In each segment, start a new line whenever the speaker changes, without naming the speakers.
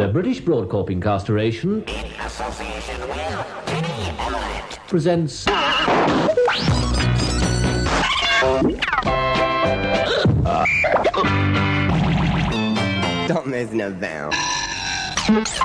The British Broadcasting Corporation,
in association with E.L.O,
presents...
Don't miss no bound.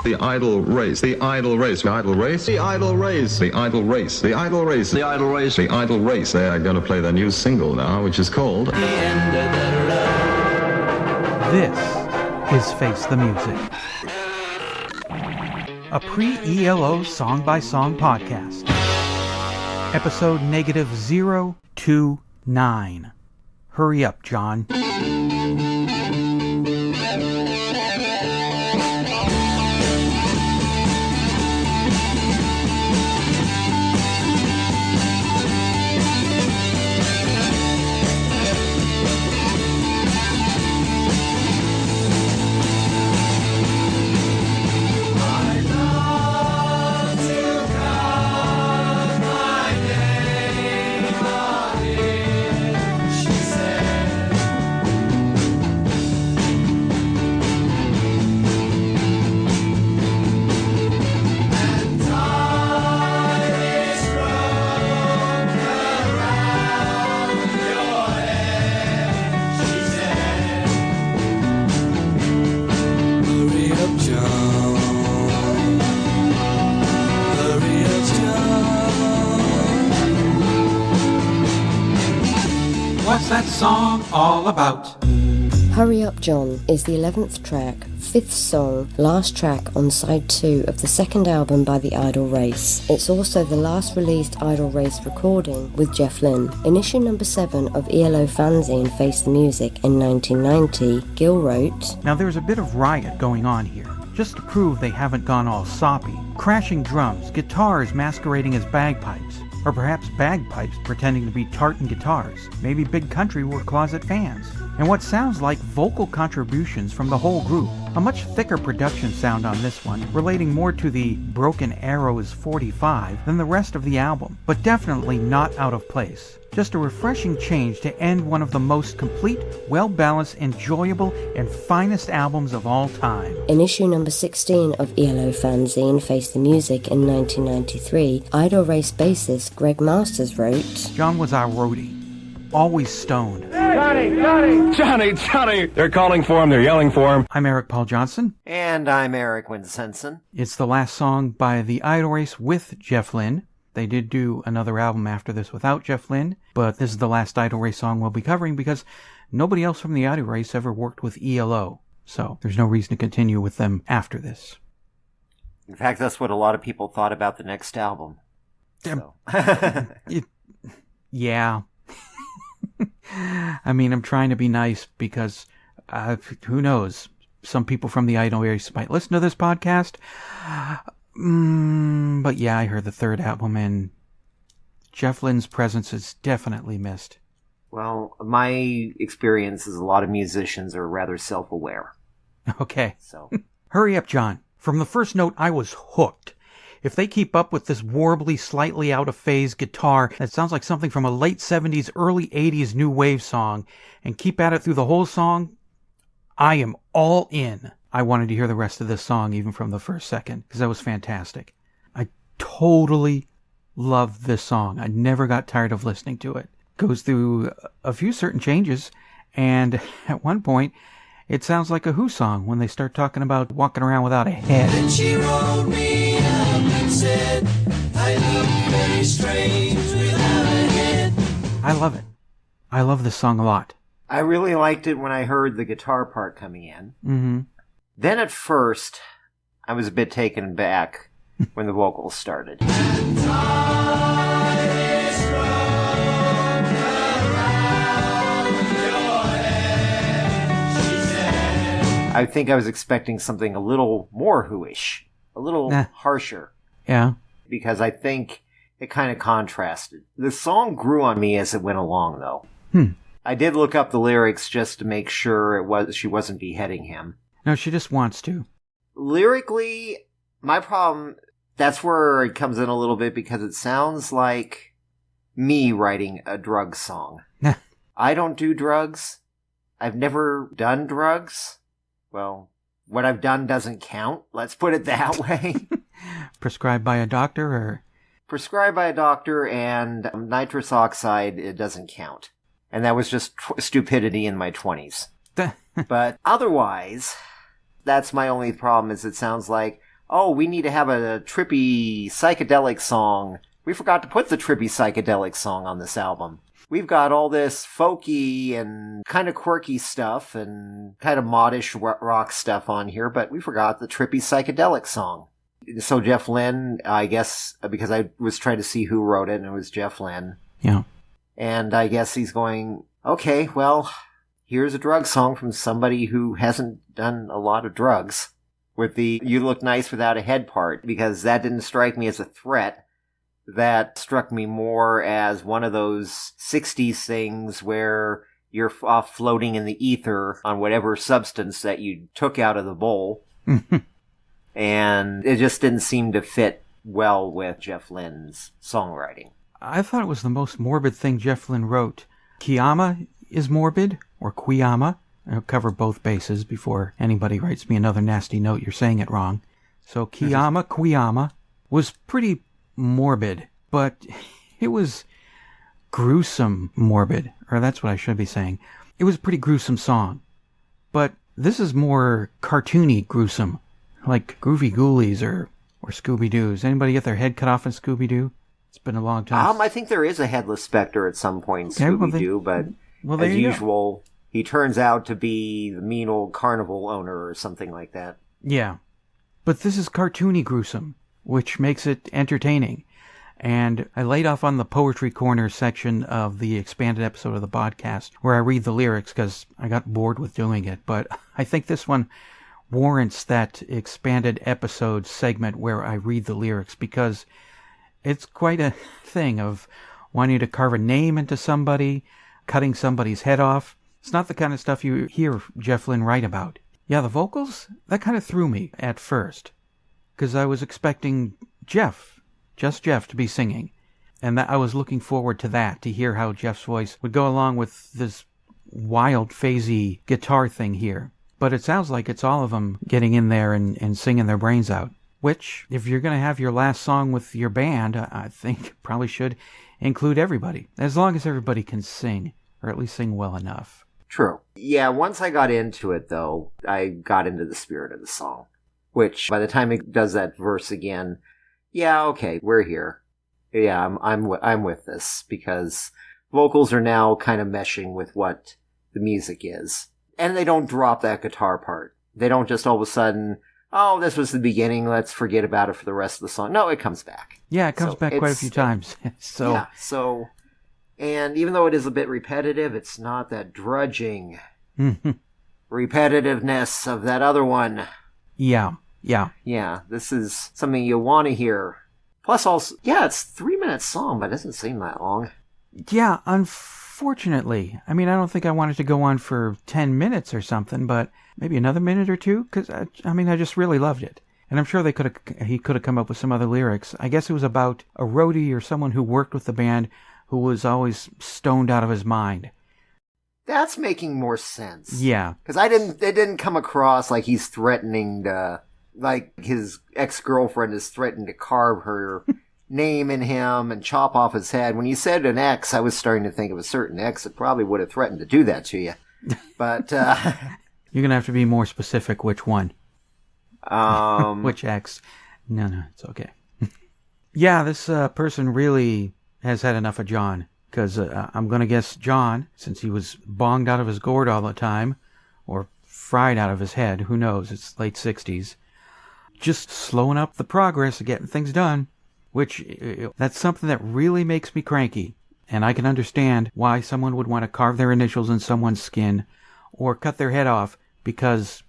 The idle race, the idle race, the idle race, the idle race, the idle race, the idle race, the idle race, the idle race. They are going to play their new single now, which is called The End of the Road.
This is Face the Music, a pre-E.L.O. song-by-song podcast. Episode -029. Hurry up, John. What's that song all about?
Hurry Up John is the 11th track, 5th song, last track on side 2 of the second album by the Idle Race. It's also the last released Idle Race recording with Jeff Lynne. In issue number 7 of E.L.O. fanzine Face the Music in 1990, Gil wrote,
Now there's a bit of riot going on here, just to prove they haven't gone all soppy. Crashing drums, guitars masquerading as bagpipes, or perhaps bagpipes pretending to be tartan guitars. Maybe Big Country were closet fans. And what sounds like vocal contributions from the whole group. A much thicker production sound on this one, relating more to the Broken Arrows 45 than the rest of the album, but definitely not out of place. Just a refreshing change to end one of the most complete, well-balanced, enjoyable, and finest albums of all time.
In issue number 16 of E.L.O. fanzine Face the Music in 1993, Idle Race bassist Greg Masters wrote,
John was our roadie, always stoned.
Johnny! They're calling for him, they're yelling for him.
I'm Eric Paul Johnson.
And I'm Eric Winsenson.
It's the last song by the Idle Race with Jeff Lynne. They did do another album after this without Jeff Lynne, but this is the last Idle Race song we'll be covering because nobody else from the Idle Race ever worked with E.L.O., so there's no reason to continue with them after this.
In fact, that's what a lot of people thought about the next album. So.
Yeah. I mean, I'm trying to be nice because, who knows, some people from the Idle Race might listen to this podcast. But yeah, I heard the third album and Jeff Lynne's presence is definitely missed.
Well, my experience is a lot of musicians are rather self-aware.
Okay.
So,
Hurry up, John. From the first note, I was hooked. If they keep up with this warbly, slightly out-of-phase guitar that sounds like something from a late 70s, early 80s new wave song, and keep at it through the whole song, I am all in. I wanted to hear the rest of this song even from the first second, because that was fantastic. I totally loved this song. I never got tired of listening to it. Goes through a few certain changes, and at one point, it sounds like a Who song when they start talking about walking around without a head.
Then she rolled me up and said, I look very strange without a head.
I love it. I love this song a lot.
I really liked it when I heard the guitar part coming in.
Mm-hmm.
Then at first, I was a bit taken aback when the vocals started. I think I was expecting something a little more Who-ish, a little harsher.
Yeah.
Because I think it kind of contrasted. The song grew on me as it went along, though. I did look up the lyrics just to make sure she wasn't beheading him.
No, she just wants to.
Lyrically, my problem, that's where it comes in a little bit because it sounds like me writing a drug song. I don't do drugs. I've never done drugs. Well, what I've done doesn't count. Let's put it that way.
Prescribed by a doctor, or?
Prescribed by a doctor, and nitrous oxide, it doesn't count. And that was just stupidity in my 20s. But otherwise, that's my only problem, is it sounds like, oh, we need to have a trippy psychedelic song. We forgot to put the trippy psychedelic song on this album. We've got all this folky and kind of quirky stuff and kind of modish rock stuff on here, but we forgot the trippy psychedelic song. So Jeff Lynne, I guess, because I was trying to see who wrote it, and it was Jeff Lynne.
Yeah.
And I guess he's going, okay, well, here's a drug song from somebody who hasn't done a lot of drugs, with the "you look nice without a head" part, because that didn't strike me as a threat. That struck me more as one of those 60s things where you're off floating in the ether on whatever substance that you took out of the bowl. And it just didn't seem to fit well with Jeff Lynne's songwriting.
I thought it was the most morbid thing Jeff Lynne wrote. Kiyama is morbid, or Quiyama. I'll cover both bases before anybody writes me another nasty note you're saying it wrong. So Kiyama, Quiyama was pretty morbid, but it was gruesome morbid, or that's what I should be saying. It was a pretty gruesome song, but this is more cartoony gruesome, like Groovy Ghoulies or Scooby-Doo's. Anybody get their head cut off in Scooby-Doo? It's been a long time.
I think there is a headless specter at some point in Scooby-Doo, but as usual, he turns out to be the mean old carnival owner or something like that.
Yeah, but this is cartoony gruesome, which makes it entertaining. And I laid off on the Poetry Corner section of the expanded episode of the podcast where I read the lyrics because I got bored with doing it. But I think this one warrants that expanded episode segment where I read the lyrics, because it's quite a thing of wanting to carve a name into somebody, cutting somebody's head off. It's not the kind of stuff you hear Jeff Lynne write about. Yeah, the vocals, that kind of threw me at first, because I was expecting just Jeff to be singing. And that I was looking forward to that, to hear how Jeff's voice would go along with this wild, phasey guitar thing here. But it sounds like it's all of them getting in there and singing their brains out. Which, if you're going to have your last song with your band, I think probably should include everybody. As long as everybody can sing, or at least sing well enough.
True. Yeah, once I got into it, though, I got into the spirit of the song. Which, by the time it does that verse again, yeah, okay, we're here. Yeah, I'm with this, because vocals are now kind of meshing with what the music is. And they don't drop that guitar part. They don't just all of a sudden, oh, this was the beginning, let's forget about it for the rest of the song. No, it comes back.
Yeah, it comes back quite a few times.
And even though it is a bit repetitive, it's not that drudging repetitiveness of that other one.
Yeah.
Yeah, this is something you want to hear. Plus also, yeah, it's a 3-minute song, but it doesn't seem that long.
Yeah, unfortunately. I mean, I don't think I wanted to go on for 10 minutes or something, but maybe another minute or two, because, I just really loved it. And I'm sure he could have come up with some other lyrics. I guess it was about a roadie or someone who worked with the band who was always stoned out of his mind.
That's making more sense.
Yeah.
Because it didn't come across like he's threatening to, like his ex-girlfriend is threatening to carve her name in him and chop off his head. When you said an ex, I was starting to think of a certain ex that probably would have threatened to do that to you. But,
you're going to have to be more specific which one. Which ex. No, it's okay. Yeah, this person really has had enough of John. Because I'm going to guess John, since he was bonged out of his gourd all the time, or fried out of his head, who knows, it's late 60s, just slowing up the progress of getting things done, which, that's something that really makes me cranky. And I can understand why someone would want to carve their initials in someone's skin, or cut their head off, because,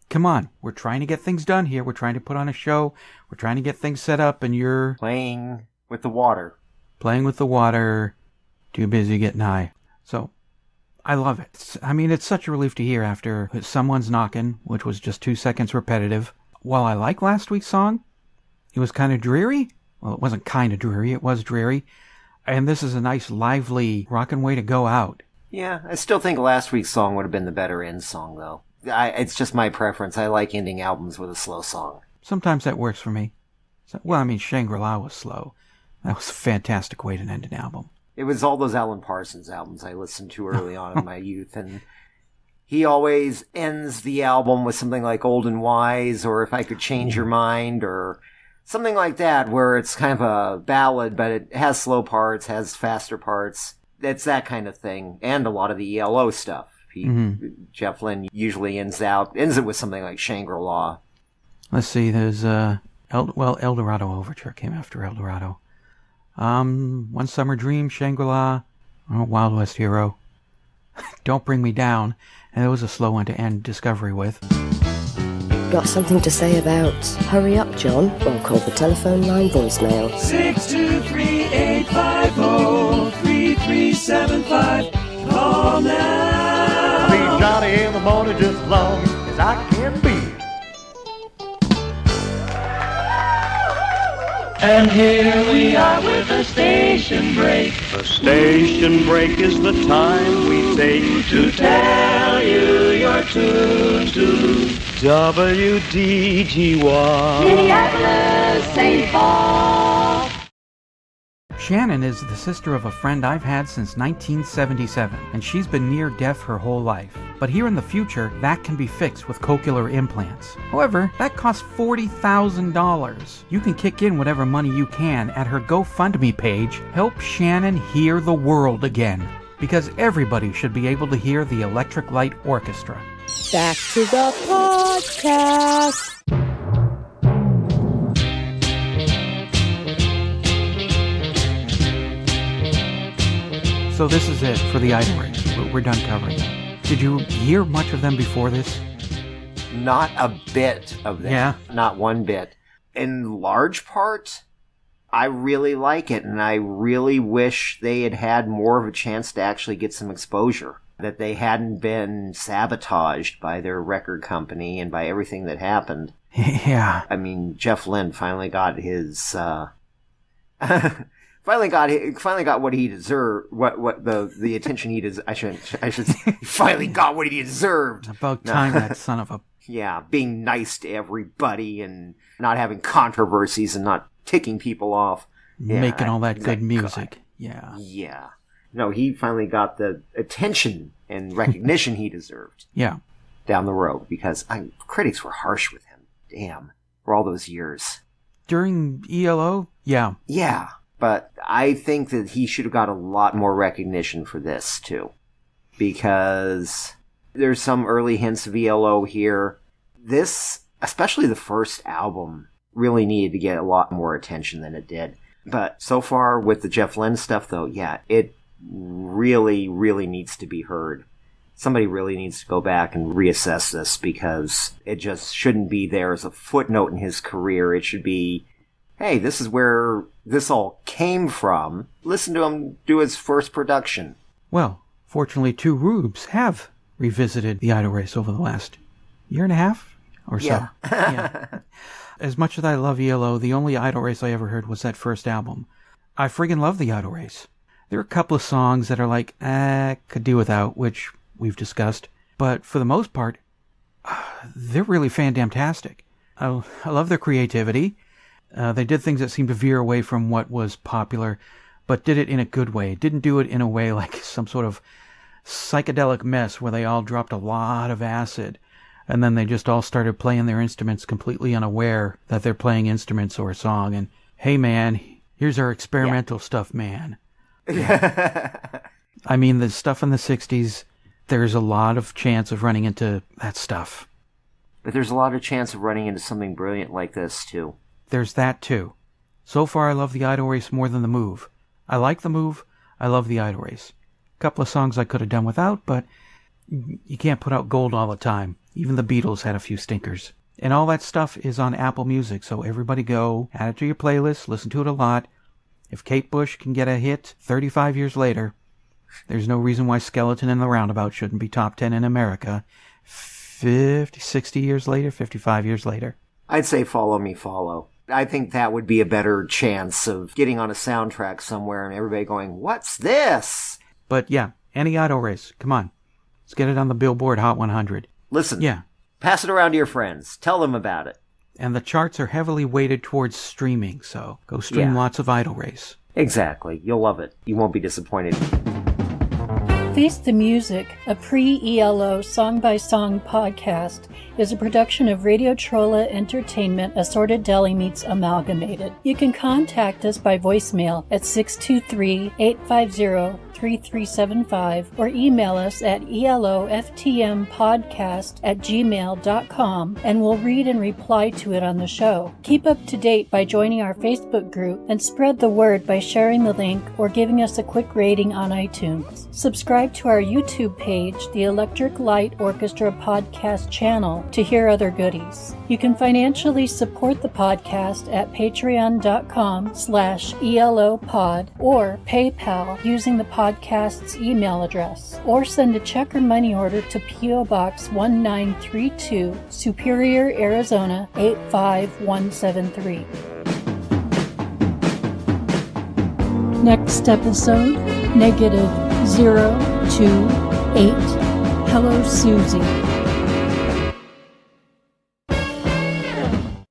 come on, we're trying to get things done here, we're trying to put on a show, we're trying to get things set up, and you're
playing with the water.
Too busy getting high. So, I love it. It's such a relief to hear after Someone's Knocking, which was just 2 seconds repetitive. While I like last week's song, it was kind of dreary. Well, it wasn't kind of dreary, it was dreary. And this is a nice, lively, rockin' way to go out.
Yeah, I still think last week's song would have been the better end song, though. It's just my preference. I like ending albums with a slow song.
Sometimes that works for me. Well, I mean, Shangri-La was slow. That was a fantastic way to end an album.
It was all those Alan Parsons albums I listened to early on in my youth, and he always ends the album with something like Old and Wise, or If I Could Change Your Mind, or something like that, where it's kind of a ballad, but it has slow parts, has faster parts. It's that kind of thing, and a lot of the E.L.O. stuff. Jeff Lynne usually ends it with something like Shangri-La.
Let's see, there's, El Dorado Overture came after El Dorado. One Summer Dream, Shangri-La, Wild West Hero, Don't Bring Me Down, and it was a slow one to end Discovery with.
Got something to say about Hurry Up, John? Well, call the telephone line voicemail.
623-850-3375. Call now.
Be Johnny in the morning just as long as I can be.
And here we are with a station break.
A station break is the time we take
To tell you your tune to
WDGY.
Minneapolis, St. Paul.
Shannon is the sister of a friend I've had since 1977, and she's been near deaf her whole life. But here in the future, that can be fixed with cochlear implants. However, that costs $40,000. You can kick in whatever money you can at her GoFundMe page, Help Shannon Hear the World Again. Because everybody should be able to hear the Electric Light Orchestra.
Back to the podcast.
So this is it for the Idol Race. We're done covering them. Did you hear much of them before this?
Not a bit of that.
Yeah.
Not one bit. In large part, I really like it, and I really wish they had had more of a chance to actually get some exposure. That they hadn't been sabotaged by their record company and by everything that happened.
Yeah.
I mean, Jeff Lynne finally got his, finally got what he deserved, what the attention he deserved. I should say, he finally got what he deserved.
About time, that son of a...
Yeah, being nice to everybody and not having controversies and not ticking people off. Yeah,
making all that good music. Yeah.
Yeah. No, he finally got the attention and recognition he deserved.
Yeah.
Down the road, because critics were harsh with him. Damn. For all those years.
During E.L.O.? Yeah.
Yeah. But I think that he should have got a lot more recognition for this, too. Because there's some early hints of E.L.O. here. This, especially the first album, really needed to get a lot more attention than it did. But so far with the Jeff Lynne stuff, though, yeah, it really, really needs to be heard. Somebody really needs to go back and reassess this, because it just shouldn't be there as a footnote in his career. It should be, hey, this is where this all came from. Listen to him do his first production.
Well, fortunately, two Rubes have revisited the Idol Race over the last year and a half or so.
Yeah.
Yeah. As much as I love E.L.O., the only Idol Race I ever heard was that first album. I friggin' love the Idol Race. There are a couple of songs that are like, could do without, which we've discussed. But for the most part, they're really fan-damtastic. I love their creativity. They did things that seemed to veer away from what was popular, but did it in a good way. Didn't do it in a way like some sort of psychedelic mess where they all dropped a lot of acid, and then they just all started playing their instruments completely unaware that they're playing instruments or a song. And, hey, man, here's our experimental stuff, man. I mean, the stuff in the 60s, there's a lot of chance of running into that stuff.
But there's a lot of chance of running into something brilliant like this, too.
There's that, too. So far, I love the Idol Race more than the Move. I like the Move. I love the Idol Race. A couple of songs I could have done without, but you can't put out gold all the time. Even the Beatles had a few stinkers. And all that stuff is on Apple Music, so everybody go, add it to your playlist, listen to it a lot. If Kate Bush can get a hit 35 years later, there's no reason why Skeleton in the Roundabout shouldn't be top 10 in America 50, 60 years later, 55 years later.
I'd say Follow Me, Follow. I think that would be a better chance of getting on a soundtrack somewhere and everybody going, what's this?
But yeah, any Idol Race, come on. Let's get it on the Billboard Hot 100.
Listen.
Yeah.
Pass it around to your friends. Tell them about it.
And the charts are heavily weighted towards streaming, so go stream lots of Idol Race.
Exactly. You'll love it. You won't be disappointed.
Face the Music, a pre-E.L.O. song-by-song podcast, is a production of Radio Trolla Entertainment Assorted Deli Meats Amalgamated. You can contact us by voicemail at 623-850-3375 or email us at eloftmpodcast@gmail.com and we'll read and reply to it on the show. Keep up to date by joining our Facebook group and spread the word by sharing the link or giving us a quick rating on iTunes. Subscribe to our YouTube page, the Electric Light Orchestra Podcast channel, to hear other goodies. You can financially support the podcast at patreon.com/ELOpod or PayPal using the podcast's email address, or send a check or money order to P.O. Box 1932, Superior, Arizona 85173. Next episode, -028. Hello, Susie.